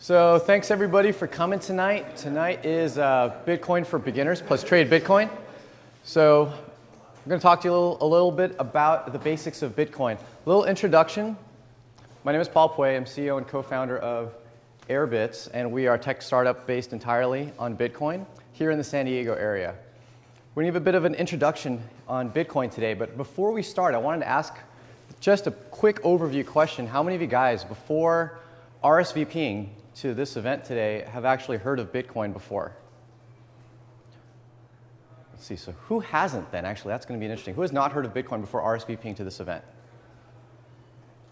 So thanks everybody for coming tonight. Tonight is Bitcoin for Beginners plus Trade Bitcoin. So I'm going to talk to you a little bit about the basics of Bitcoin. A little introduction. My name is Puey. I'm CEO and co-founder of Airbits, and we are a tech startup based entirely on Bitcoin here in the San Diego area. We're going to give a bit of an introduction on Bitcoin today, but before we start, I wanted to ask just a quick overview question. How many of you guys, before RSVPing to this event today, have actually heard of Bitcoin before? Let's see, so who hasn't then? Actually, that's going to be interesting. Who has not heard of Bitcoin before RSVPing to this event?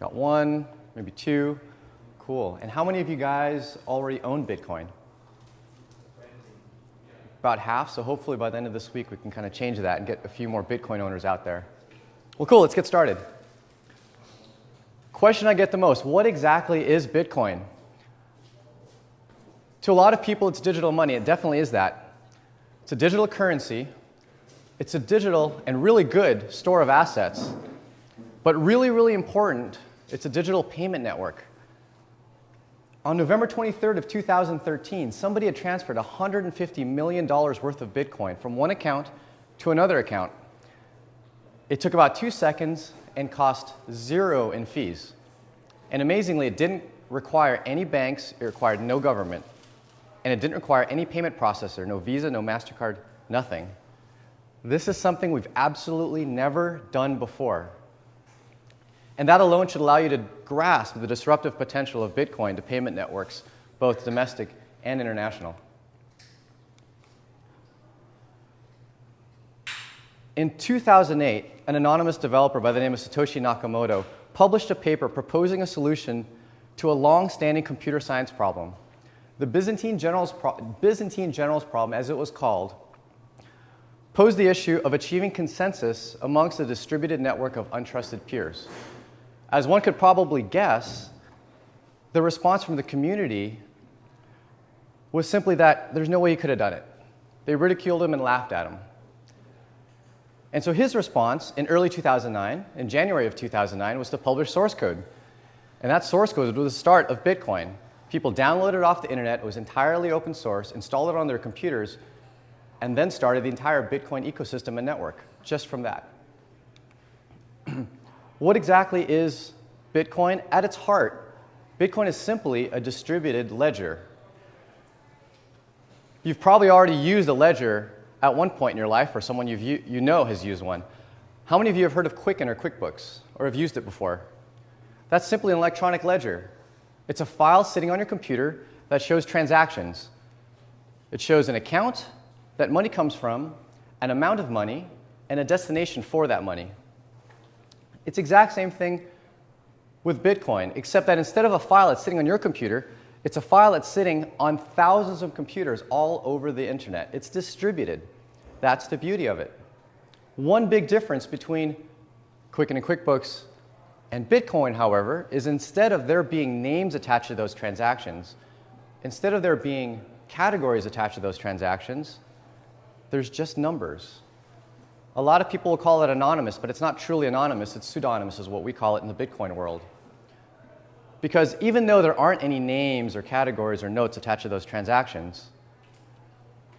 Got one, maybe two. Cool. And how many of you guys already own Bitcoin? About half, so hopefully by the end of this week we can kind of change that and get a few more Bitcoin owners out there. Well, cool, let's get started. Question I get the most, what exactly is Bitcoin? To a lot of people, it's digital money. It definitely is that. It's a digital currency. It's a digital and really good store of assets. But really, really important, it's a digital payment network. On November 23rd of 2013, somebody had transferred $150 million worth of Bitcoin from one account to another account. It took about 2 seconds and cost zero in fees. And amazingly, it didn't require any banks, it required no government. And it didn't require any payment processor, no Visa, no MasterCard, nothing. This is something we've absolutely never done before. And that alone should allow you to grasp the disruptive potential of Bitcoin to payment networks, both domestic and international. In 2008, an anonymous developer by the name of Satoshi Nakamoto published a paper proposing a solution to a long-standing computer science problem. The Byzantine generals problem, as it was called, posed the issue of achieving consensus amongst a distributed network of untrusted peers. As one could probably guess, the response from the community was simply that there's no way he could have done it. They ridiculed him and laughed at him. And so his response in early 2009, in January of 2009, was to publish source code. And that source code was the start of Bitcoin. People downloaded it off the internet, it was entirely open source, installed it on their computers, and then started the entire Bitcoin ecosystem and network just from that. What exactly is Bitcoin? At its heart, Bitcoin is simply a distributed ledger. You've probably already used a ledger at one point in your life, or someone you know has used one. How many of you have heard of Quicken or QuickBooks, or have used it before? That's simply an electronic ledger. It's a file sitting on your computer that shows transactions. It shows an account that money comes from, an amount of money, and a destination for that money. It's the exact same thing with Bitcoin, except that instead of a file that's sitting on your computer, it's a file that's sitting on thousands of computers all over the internet. It's distributed. That's the beauty of it. One big difference between Quicken and QuickBooks and Bitcoin, however, is instead of there being names attached to those transactions, instead of there being categories attached to those transactions, there's just numbers. A lot of people will call it anonymous, but it's not truly anonymous. It's pseudonymous is what we call it in the Bitcoin world. Because even though there aren't any names or categories or notes attached to those transactions,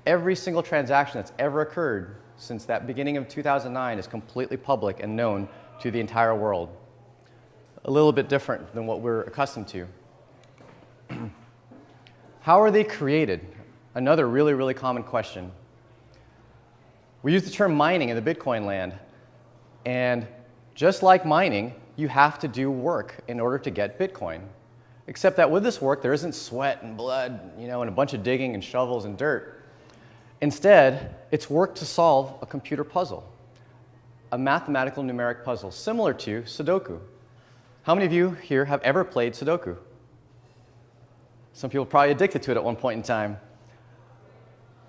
every single transaction that's ever occurred since that beginning of 2009 is completely public and known to the entire world. A little bit different than what we're accustomed to. How are they created? Another really, really common question. We use the term mining in the Bitcoin land. And just like mining, you have to do work in order to get Bitcoin. Except that with this work, there isn't sweat and blood, and a bunch of digging and shovels and dirt. Instead, it's work to solve a computer puzzle, a mathematical numeric puzzle, similar to Sudoku. How many of you here have ever played Sudoku? Some people are probably addicted to it at one point in time.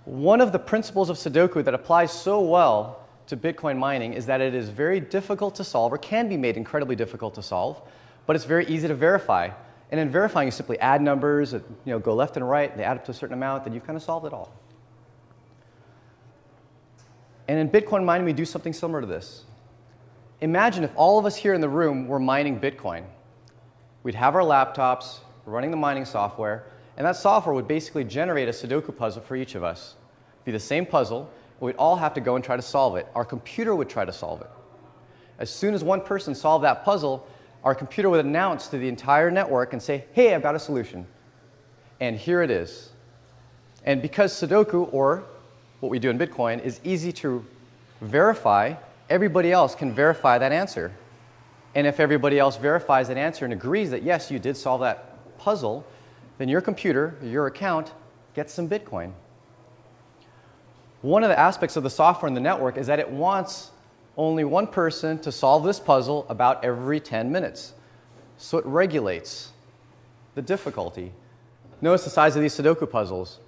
One of the principles of Sudoku that applies so well to Bitcoin mining is that it is very difficult to solve, or can be made incredibly difficult to solve, but it's very easy to verify. And in verifying, you simply add numbers that go left and right, they add up to a certain amount, then you've kind of solved it all. And in Bitcoin mining, we do something similar to this. Imagine if all of us here in the room were mining Bitcoin. We'd have our laptops, running the mining software, And that software would basically generate a Sudoku puzzle for each of us. Be the same puzzle, but we'd all have to go and try to solve it. Our computer would try to solve it. As soon as one person solved that puzzle, our computer would announce to the entire network and say, hey, I've got a solution. And here it is. And because Sudoku, or what we do in Bitcoin, is easy to verify, everybody else can verify that answer. And if everybody else verifies that answer and agrees that, yes, you did solve that puzzle, then your computer, your account, gets some Bitcoin. One of the aspects of the software in the network is that it wants only one person to solve this puzzle about every 10 minutes. So it regulates the difficulty. Notice the size of these Sudoku puzzles.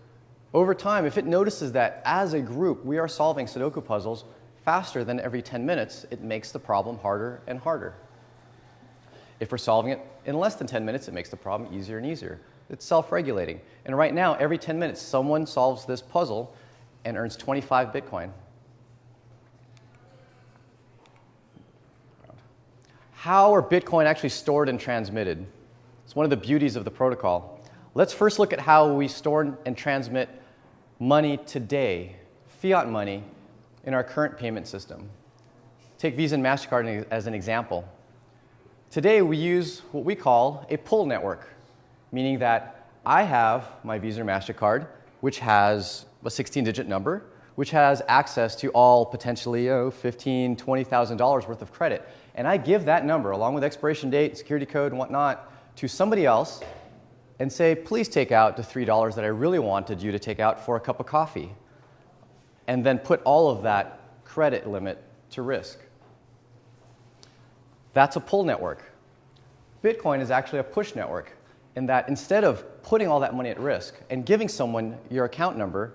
Over time, if it notices that as a group we are solving Sudoku puzzles faster than every 10 minutes, it makes the problem harder and harder. If we're solving it in less than 10 minutes, it makes the problem easier and easier. It's self-regulating. And right now, every 10 minutes, someone solves this puzzle and earns 25 Bitcoin. How are Bitcoin actually stored and transmitted? It's one of the beauties of the protocol. Let's first look at how we store and transmit money today, fiat money, in our current payment system. Take Visa and MasterCard as an example. Today, we use what we call a pull network, meaning that I have my Visa or MasterCard, which has a 16-digit number, which has access to all potentially $15,000, $20,000 worth of credit. And I give that number, along with expiration date, security code, and whatnot, to somebody else and say, please take out the $3 that I really wanted you to take out for a cup of coffee. And then put all of that credit limit to risk. That's a pull network. Bitcoin is actually a push network in that instead of putting all that money at risk and giving someone your account number,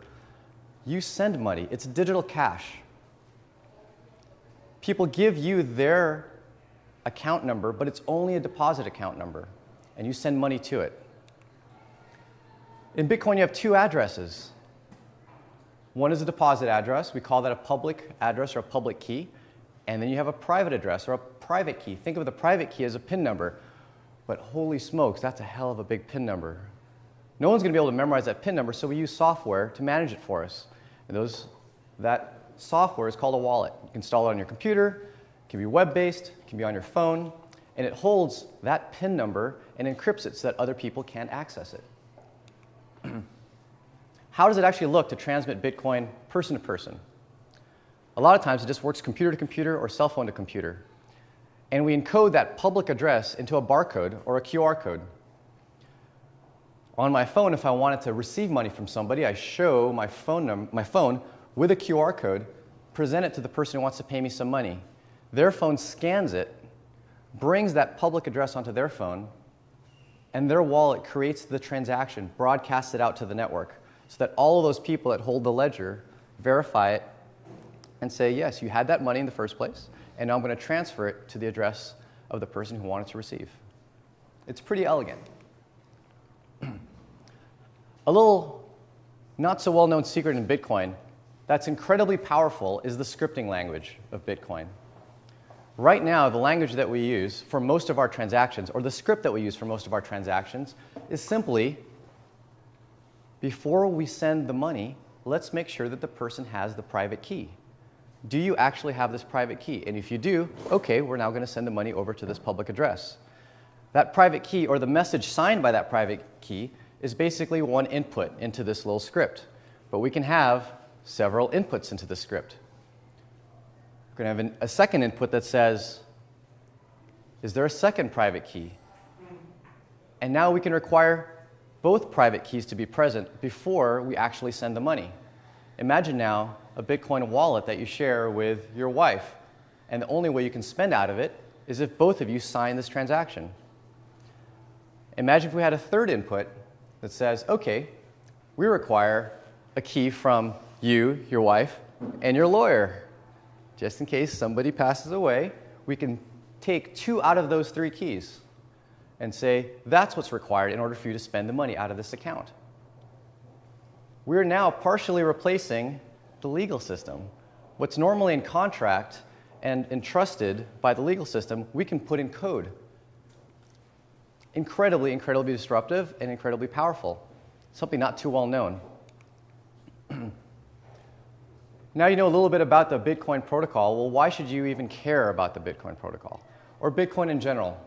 you send money. It's digital cash. People give you their account number, but it's only a deposit account number, and you send money to it. In Bitcoin, you have two addresses. One is a deposit address. We call that a public address or a public key. And then you have a private address or a private key. Think of the private key as a PIN number. But holy smokes, that's a hell of a big PIN number. No one's going to be able to memorize that PIN number, so we use software to manage it for us. And that software is called a wallet. You can install it on your computer. It can be web-based. It can be on your phone. And it holds that PIN number and encrypts it so that other people can't access it. How does it actually look to transmit Bitcoin person to person? A lot of times it just works computer to computer or cell phone to computer. And we encode that public address into a barcode or a QR code. On my phone, if I wanted to receive money from somebody, I show my phone with a QR code, present it to the person who wants to pay me some money. Their phone scans it, brings that public address onto their phone, and their wallet creates the transaction, broadcasts it out to the network, so that all of those people that hold the ledger verify it and say, yes, you had that money in the first place, and now I'm going to transfer it to the address of the person who wanted to receive. It's pretty elegant. A little not so well-known secret in Bitcoin that's incredibly powerful is the scripting language of Bitcoin. Right now, the language that we use for most of our transactions, or the script that we use for most of our transactions, is simply, before we send the money, let's make sure that the person has the private key. Do you actually have this private key? And if you do, okay, we're now going to send the money over to this public address. That private key, or the message signed by that private key, is basically one input into this little script. But we can have several inputs into the script. We're going to have a second input that says, is there a second private key? And now we can require both private keys to be present before we actually send the money. Imagine now a Bitcoin wallet that you share with your wife, and the only way you can spend out of it is if both of you sign this transaction. Imagine if we had a third input that says, okay, we require a key from you, your wife, and your lawyer. Just in case somebody passes away, we can take 2 out of those 3 keys and say, that's what's required in order for you to spend the money out of this account. We're now partially replacing the legal system. What's normally in contract and entrusted by the legal system, we can put in code. Incredibly, incredibly disruptive and incredibly powerful. something not too well known. Now you know a little bit about the Bitcoin protocol. Well, why should you even care about the Bitcoin protocol or Bitcoin in general?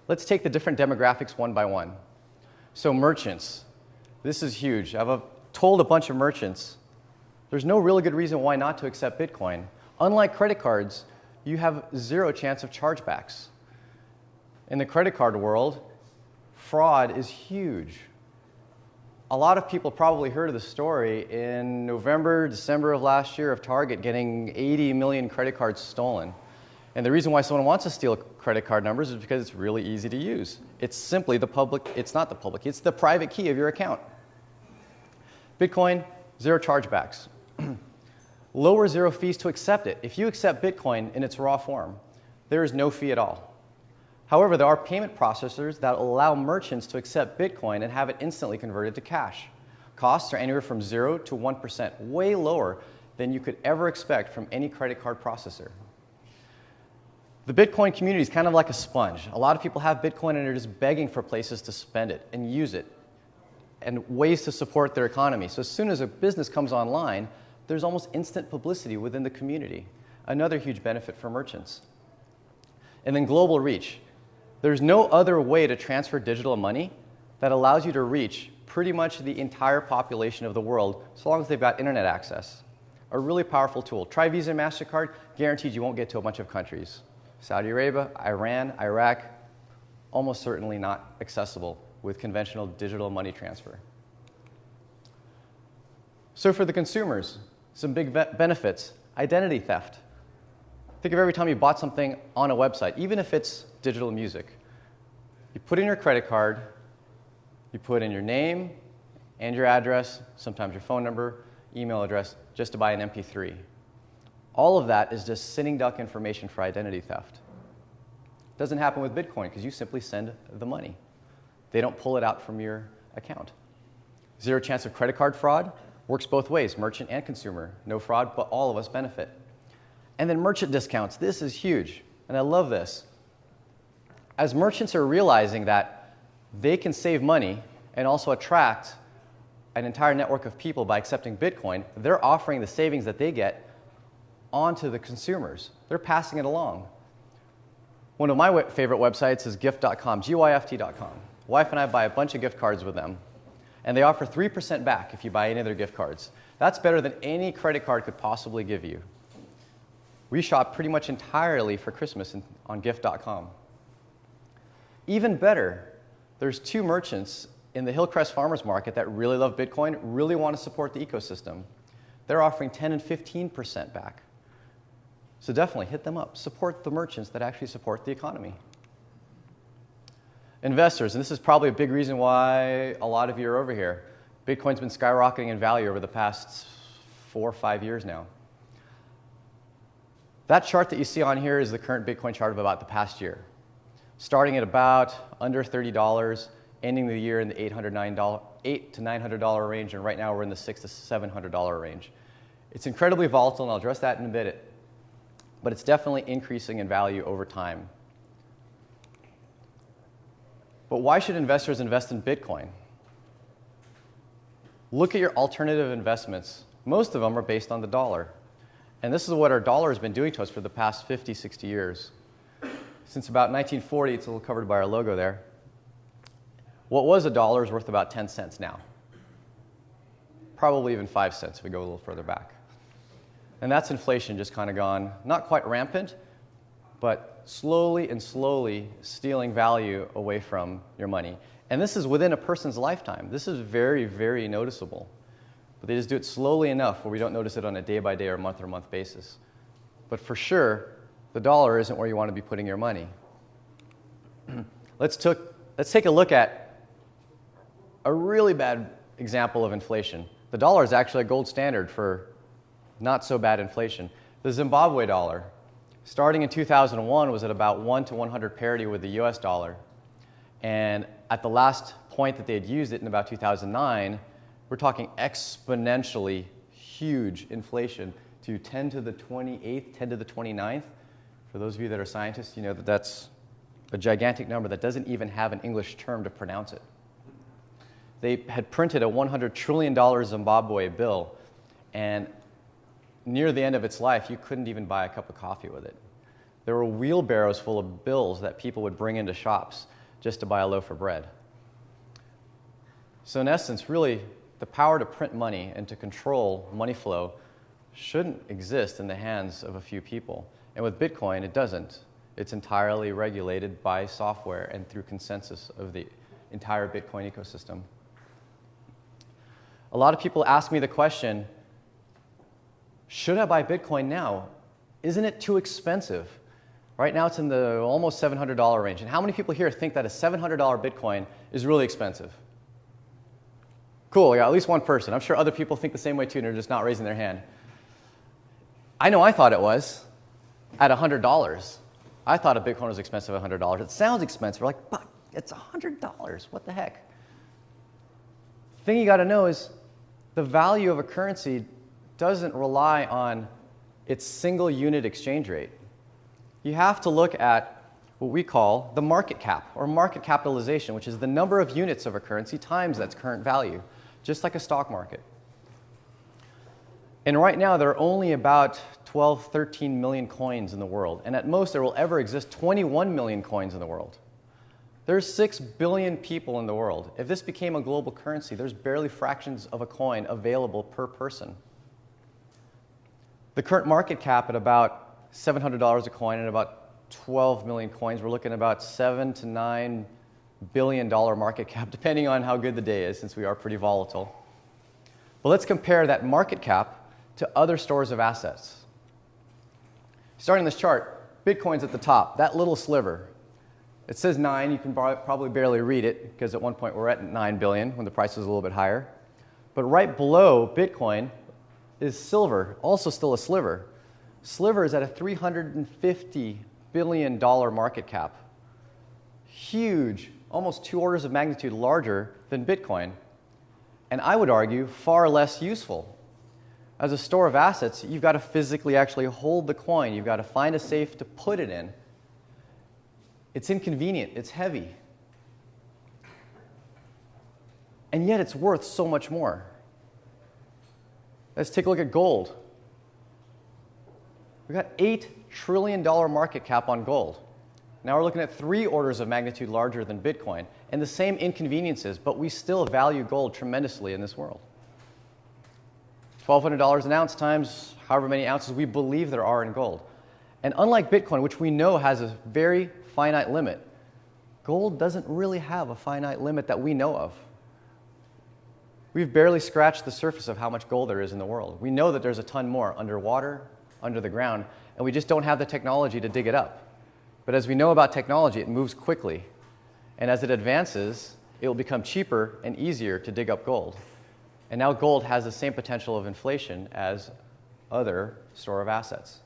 Let's take the different demographics one by one. So merchants, this is huge. I've told a bunch of merchants, there's no really good reason why not to accept Bitcoin. Unlike credit cards, you have zero chance of chargebacks. In the credit card world, fraud is huge. A lot of people probably heard of the story in November, December of last year of Target getting 80 million credit cards stolen. And the reason why someone wants to steal credit card numbers is because it's really easy to use. It's simply the public, it's not the public, it's the private key of your account. Bitcoin, zero chargebacks. Lower zero fees to accept it. If you accept Bitcoin in its raw form, there is no fee at all. However, there are payment processors that allow merchants to accept Bitcoin and have it instantly converted to cash. Costs are anywhere from 0 to 1%, way lower than you could ever expect from any credit card processor. The Bitcoin community is kind of like a sponge. A lot of people have Bitcoin and are just begging for places to spend it and use it and ways to support their economy. So as soon as a business comes online, there's almost instant publicity within the community. Another huge benefit for merchants. And then global reach. There's no other way to transfer digital money that allows you to reach pretty much the entire population of the world, so long as they've got internet access. A really powerful tool. Try Visa and MasterCard, guaranteed you won't get to a bunch of countries. Saudi Arabia, Iran, Iraq, almost certainly not accessible with conventional digital money transfer. So for the consumers, some big benefits. Identity theft. Think of every time you bought something on a website, even if it's digital music. You put in your credit card, you put in your name and your address, sometimes your phone number, email address, just to buy an MP3. All of that is just sitting duck information for identity theft. It doesn't happen with Bitcoin because you simply send the money. They don't pull it out from your account. Zero chance of credit card fraud. Works both ways, merchant and consumer. No fraud, but all of us benefit. And then merchant discounts. This is huge, and I love this. As merchants are realizing that they can save money and also attract an entire network of people by accepting Bitcoin, they're offering the savings that they get onto the consumers. They're passing it along. One of my favorite websites is gift.com, GYFT.com. Wife and I buy a bunch of gift cards with them, and they offer 3% back if you buy any of their gift cards. That's better than any credit card could possibly give you. We shop pretty much entirely for Christmas on gift.com. Even better, there's two merchants in the Hillcrest Farmers Market that really love Bitcoin, really want to support the ecosystem. They're offering 10 and 15% back. So definitely hit them up. Support the merchants that actually support the economy. Investors, and this is probably a big reason why a lot of you are over here. Bitcoin's been skyrocketing in value over the past 4 or 5 years now. That chart that you see on here is the current Bitcoin chart of about the past year. Starting at about under $30, ending the year in the $800 to $900 range, and right now we're in the $600 to $700 range. It's incredibly volatile, and I'll address that in a bit, but it's definitely increasing in value over time. But why should investors invest in Bitcoin? Look at your alternative investments. Most of them are based on the dollar. And this is what our dollar has been doing to us for the past 50, 60 years. Since about 1940, it's a little covered by our logo there. What was $1 is worth about 10 cents now. Probably even 5 cents if we go a little further back. And that's inflation just kind of gone, not quite rampant, but slowly and slowly stealing value away from your money. And this is within a person's lifetime. This is very, very noticeable. But they just do it slowly enough where we don't notice it on a day-by-day or month-to-month basis. But for sure, the dollar isn't where you want to be putting your money. Let's take a look at a really bad example of inflation. The dollar is actually a gold standard for not so bad inflation. The Zimbabwe dollar, starting in 2001, was at about 1 to 100 parity with the US dollar. And at the last point that they had used it in about 2009, we're talking exponentially huge inflation to 10 to the 28th, 10 to the 29th. For those of you that are scientists, you know that that's a gigantic number that doesn't even have an English term to pronounce it. They had printed a $100 trillion Zimbabwe bill, and near the end of its life, you couldn't even buy a cup of coffee with it. There were wheelbarrows full of bills that people would bring into shops just to buy a loaf of bread. So in essence, really, the power to print money and to control money flow shouldn't exist in the hands of a few people. And with Bitcoin, it doesn't. It's entirely regulated by software and through consensus of the entire Bitcoin ecosystem. A lot of people ask me the question, should I buy Bitcoin now? Isn't it too expensive? Right now it's in the almost $700 range. And how many people here think that a $700 Bitcoin is really expensive? Cool, I got at least one person. I'm sure other people think the same way too, and they're just not raising their hand. I know I thought it was at $100. I thought a Bitcoin was expensive at $100. It sounds expensive. We're like, but it's $100. What the heck? The thing you got to know is the value of a currency doesn't rely on its single unit exchange rate. You have to look at what we call the market cap, or market capitalization, which is the number of units of a currency times its current value, just like a stock market. And right now, there are only about 12, 13 million coins in the world. And at most, there will ever exist 21 million coins in the world. There's 6 billion people in the world. If this became a global currency, there's barely fractions of a coin available per person. The current market cap at about $700 a coin and about 12 million coins, we're looking at about $7 to $9 billion market cap, depending on how good the day is, since we are pretty volatile. But let's compare that market cap to other stores of assets. Starting this chart, Bitcoin's at the top, that little sliver. It says 9, you can probably barely read it, because at one point we're at 9 billion when the price was a little bit higher. But right below Bitcoin is silver, also still a sliver. Sliver is at a $350 billion market cap. Huge, almost 2 orders of magnitude larger than Bitcoin. And I would argue far less useful. As a store of assets, you've got to physically actually hold the coin. You've got to find a safe to put it in. It's inconvenient. It's heavy. And yet it's worth so much more. Let's take a look at gold. We've got $8 trillion market cap on gold. Now we're looking at 3 orders of magnitude larger than Bitcoin, and the same inconveniences, but we still value gold tremendously in this world. $1,200 an ounce times however many ounces we believe there are in gold. And unlike Bitcoin, which we know has a very finite limit, gold doesn't really have a finite limit that we know of. We've barely scratched the surface of how much gold there is in the world. We know that there's a ton more underwater, under the ground, and we just don't have the technology to dig it up. But as we know about technology, it moves quickly. And as it advances, it will become cheaper and easier to dig up gold. And now gold has the same potential of inflation as other store of assets.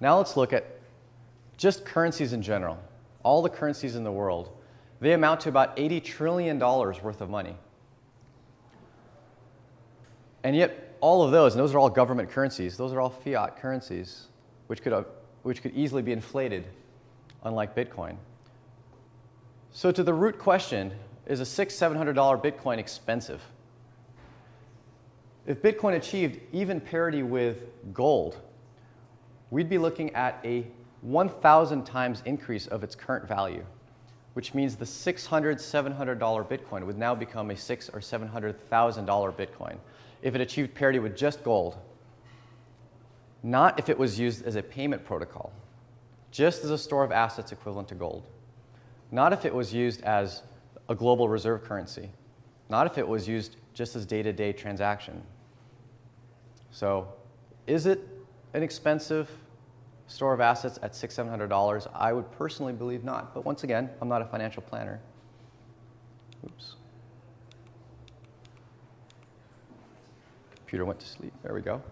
Now let's look at just currencies in general. All the currencies in the world, they amount to about $80 trillion worth of money. And yet all of those, and those are all government currencies, those are all fiat currencies, which could easily be inflated, unlike Bitcoin. So to the root question, is a $600, $700 Bitcoin expensive? If Bitcoin achieved even parity with gold, we'd be looking at a 1,000 times increase of its current value, which means the $600, $700 Bitcoin would now become a $600,000 or $700,000 Bitcoin if it achieved parity with just gold. Not if it was used as a payment protocol, just as a store of assets equivalent to gold. Not if it was used as a global reserve currency. Not if it was used just as day-to-day transaction. So is it an expensive store of assets at $600, $700? I would personally believe not. But once again, I'm not a financial planner. Oops. Computer went to sleep. There we go.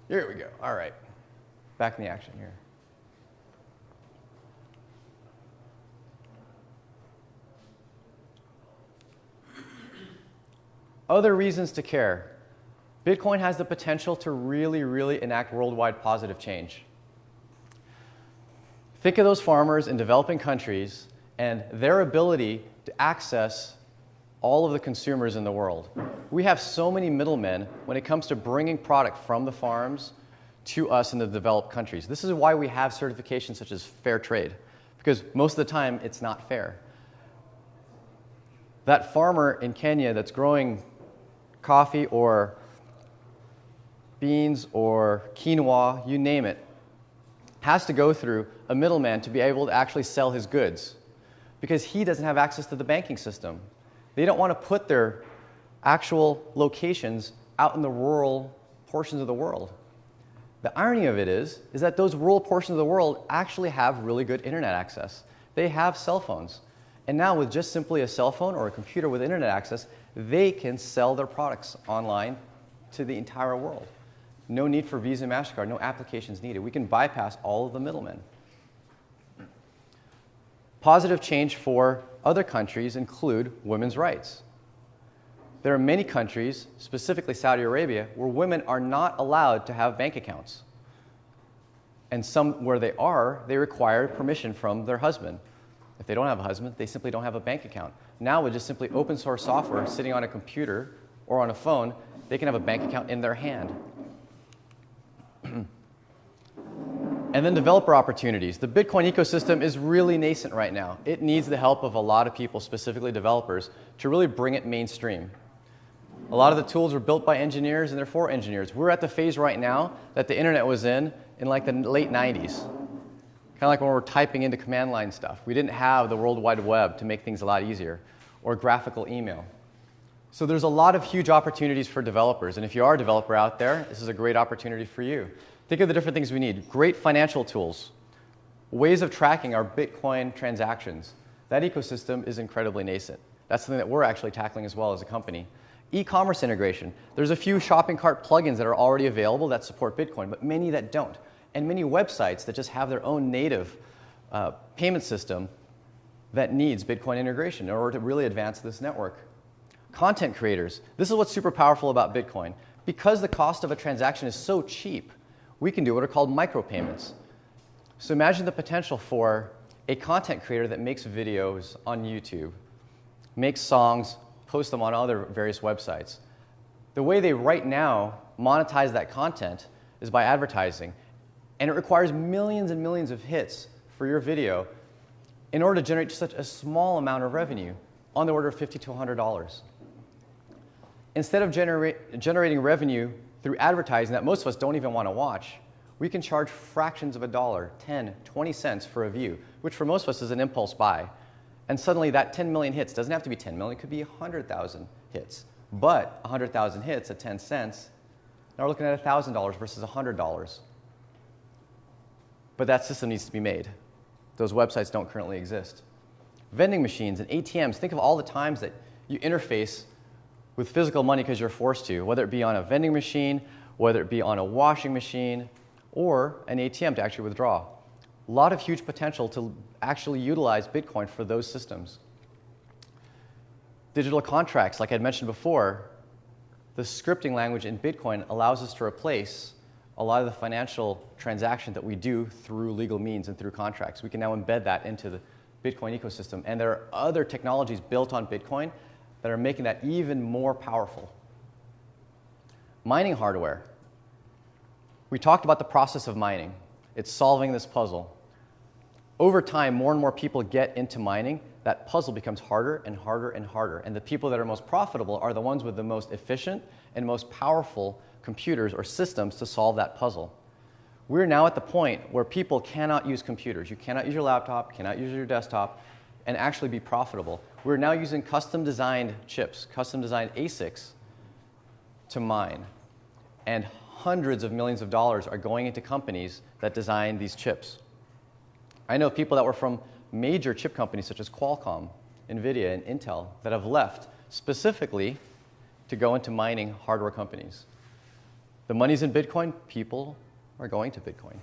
Here we go. All right. Back in the action here. Other reasons to care. Bitcoin has the potential to really enact worldwide positive change. Think of those farmers in developing countries and their ability to access all of the consumers in the world. We have so many middlemen when it comes to bringing product from the farms to us in the developed countries. This is why we have certifications such as fair trade, because most of the time it's not fair. That farmer in Kenya that's growing coffee or beans or quinoa, you name it, has to go through a middleman to be able to actually sell his goods because he doesn't have access to the banking system. They don't want to put their actual locations out in the rural portions of the world. The irony of it is that those rural portions of the world actually have really good internet access. They have cell phones. And now with just simply a cell phone or a computer with internet access, they can sell their products online to the entire world. No need for Visa, MasterCard, no applications needed. We can bypass all of the middlemen. Positive change for other countries include women's rights. There are many countries, specifically Saudi Arabia, where women are not allowed to have bank accounts. And some where they are, they require permission from their husband. If they don't have a husband, they simply don't have a bank account. Now with just simply open source software sitting on a computer or on a phone, they can have a bank account in their hand. And then developer opportunities. The Bitcoin ecosystem is really nascent right now. It needs the help of a lot of people, specifically developers, to really bring it mainstream. A lot of the tools were built by engineers and they're for engineers. We're at the phase right now that the internet was in like the late 90s. Kind of like when we're typing into command line stuff. We didn't have the World Wide Web to make things a lot easier, or graphical email. So there's a lot of huge opportunities for developers. And if you are a developer out there, this is a great opportunity for you. Think of the different things we need. Great financial tools, ways of tracking our Bitcoin transactions. That ecosystem is incredibly nascent. That's something that we're actually tackling as well as a company. E-commerce integration. There's a few shopping cart plugins that are already available that support Bitcoin, but many that don't. And many websites that just have their own native payment system that needs Bitcoin integration in order to really advance this network. Content creators. This is what's super powerful about Bitcoin. Because the cost of a transaction is so cheap, we can do what are called micropayments. So imagine the potential for a content creator that makes videos on YouTube, makes songs, posts them on other various websites. The way they right now monetize that content is by advertising. And it requires millions and millions of hits for your video in order to generate such a small amount of revenue, on the order of $50 to $100. Instead of generating revenue through advertising that most of us don't even want to watch, we can charge fractions of a dollar, 10, 20 cents for a view, which for most of us is an impulse buy. And suddenly that 10 million hits doesn't have to be 10 million, it could be 100,000 hits. But 100,000 hits at 10 cents, now we're looking at $1,000 versus $100. But that system needs to be made. Those websites don't currently exist. Vending machines and ATMs, think of all the times that you interface with physical money because you're forced to, whether it be on a vending machine, whether it be on a washing machine, or an ATM to actually withdraw. A lot of huge potential to actually utilize Bitcoin for those systems. Digital contracts, like I had mentioned before, the scripting language in Bitcoin allows us to replace a lot of the financial transactions that we do through legal means and through contracts. We can now embed that into the Bitcoin ecosystem. And there are other technologies built on Bitcoin that are making that even more powerful. Mining hardware. We talked about the process of mining. It's solving this puzzle. Over time, more and more people get into mining. That puzzle becomes harder and harder and harder. And the people that are most profitable are the ones with the most efficient and most powerful computers or systems to solve that puzzle. We're now at the point where people cannot use computers. You cannot use your laptop, cannot use your desktop, and actually be profitable. We're now using custom-designed chips, custom-designed ASICs to mine. And hundreds of millions of dollars are going into companies that design these chips. I know people that were from major chip companies such as Qualcomm, NVIDIA, and Intel that have left specifically to go into mining hardware companies. The money's in Bitcoin, people are going to Bitcoin.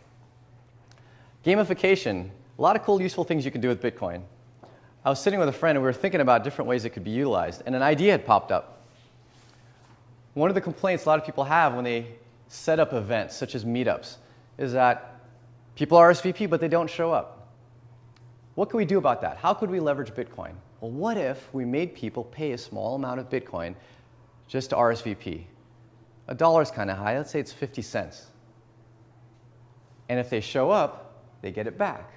Gamification, a lot of cool, useful things you can do with Bitcoin. I was sitting with a friend and we were thinking about different ways it could be utilized, and an idea had popped up. One of the complaints a lot of people have when they set up events, such as meetups, is that people RSVP, but they don't show up. what could we do about that? How could we leverage Bitcoin? Well, what if we made people pay a small amount of Bitcoin just to RSVP? $1 is kind of high. Let's say it's 50 cents. And if they show up, they get it back.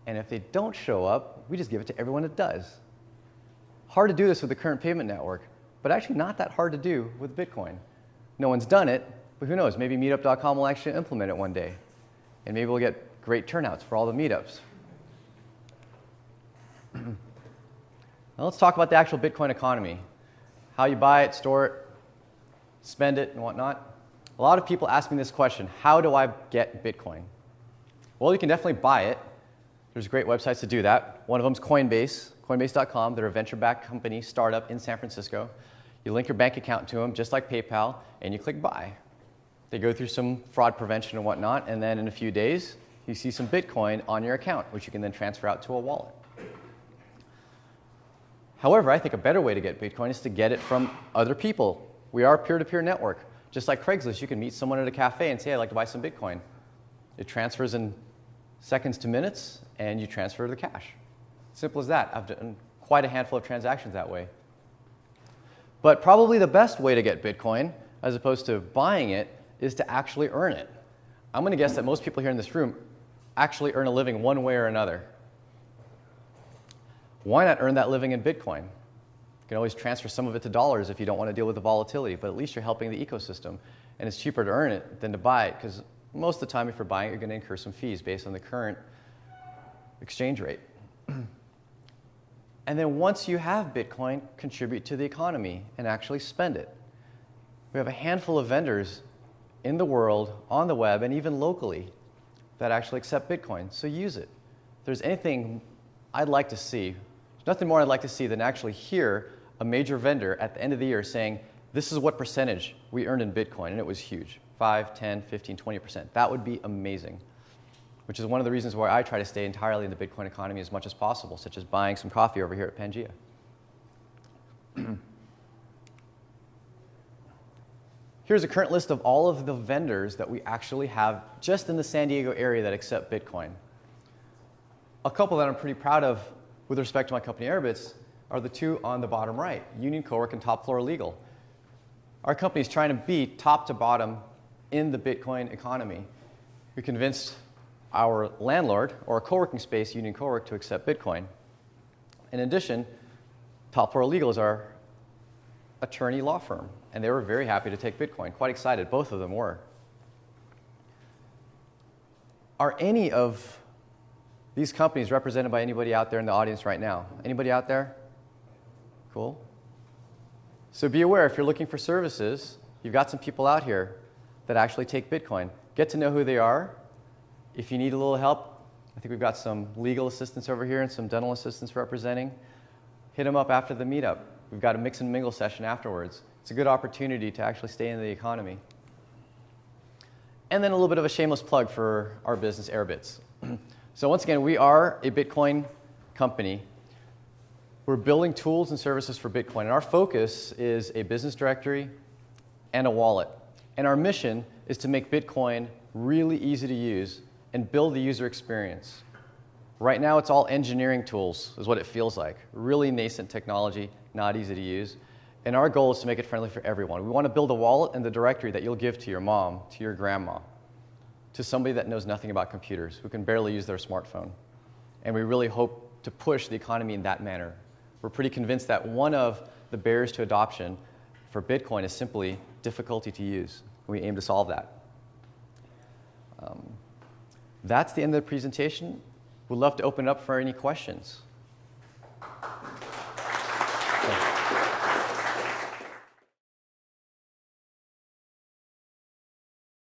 And if they don't show up, we just give it to everyone that does. Hard to do this with the current payment network, but actually not that hard to do with Bitcoin. No one's done it, but who knows? Maybe meetup.com will actually implement it one day. And maybe we'll get great turnouts for all the meetups. Now let's talk about the actual Bitcoin economy. How you buy it, store it, spend it, and whatnot. A lot of people ask me this question: how do I get Bitcoin? Well, you can definitely buy it. There's great websites to do that. One of them is Coinbase, coinbase.com. They're a venture-backed company, startup in San Francisco. You link your bank account to them, just like PayPal, and you click buy. They go through some fraud prevention and whatnot, and then in a few days, you see some Bitcoin on your account, which you can then transfer out to a wallet. However, I think a better way to get Bitcoin is to get it from other people. We are a peer-to-peer network. Just like Craigslist, you can meet someone at a cafe and say, I'd like to buy some Bitcoin. It transfers in seconds to minutes, and you transfer the cash. Simple as that. I've done quite a handful of transactions that way. But probably the best way to get Bitcoin, as opposed to buying it, is to actually earn it. I'm going to guess that most people here in this room actually earn a living one way or another. Why not earn that living in Bitcoin? You can always transfer some of it to dollars if you don't want to deal with the volatility, but at least you're helping the ecosystem. And it's cheaper to earn it than to buy it, because most of the time if you're buying it, you're going to incur some fees based on the current exchange rate. And then once you have Bitcoin, contribute to the economy and actually spend it. We have a handful of vendors in the world, on the web, and even locally that actually accept Bitcoin, so use it. If there's anything I'd like to see, there's nothing more I'd like to see than actually hear a major vendor at the end of the year saying, this is what percentage we earned in Bitcoin, and it was huge, 5, 10, 15, 20%. That would be amazing, which is one of the reasons why I try to stay entirely in the Bitcoin economy as much as possible, such as buying some coffee over here at Pangea. Here's a current list of all of the vendors that we actually have just in the San Diego area that accept Bitcoin. A couple that I'm pretty proud of with respect to my company Airbits are the two on the bottom right, Union Cowork and Top Floor Legal. Our company is trying to be top to bottom in the Bitcoin economy. We convinced our landlord, or a co-working space, Union Cowork, to accept Bitcoin. In addition, Top Floor Legal is our attorney law firm, and they were very happy to take Bitcoin. Quite excited, both of them were. Are any of these companies represented by anybody out there in the audience right now? Anybody out there? Cool. So be aware, if you're looking for services, you've got some people out here that actually take Bitcoin. Get to know who they are. If you need a little help, I think we've got some legal assistants over here and some dental assistants representing. Hit them up after the meetup. We've got a mix and mingle session afterwards. It's a good opportunity to actually stay in the economy. And then a little bit of a shameless plug for our business, Airbits. So once again, we are a Bitcoin company. We're building tools and services for Bitcoin, and our focus is a business directory and a wallet. And our mission is to make Bitcoin really easy to use and build the user experience. Right now, it's all engineering tools, is what it feels like. Really nascent technology, not easy to use. And our goal is to make it friendly for everyone. We want to build a wallet and the directory that you'll give to your mom, to your grandma, to somebody that knows nothing about computers, who can barely use their smartphone. And we really hope to push the economy in that manner. We're pretty convinced that one of the barriers to adoption for Bitcoin is simply difficulty to use. We aim to solve that. That's the end of the presentation. We'd love to open it up for any questions.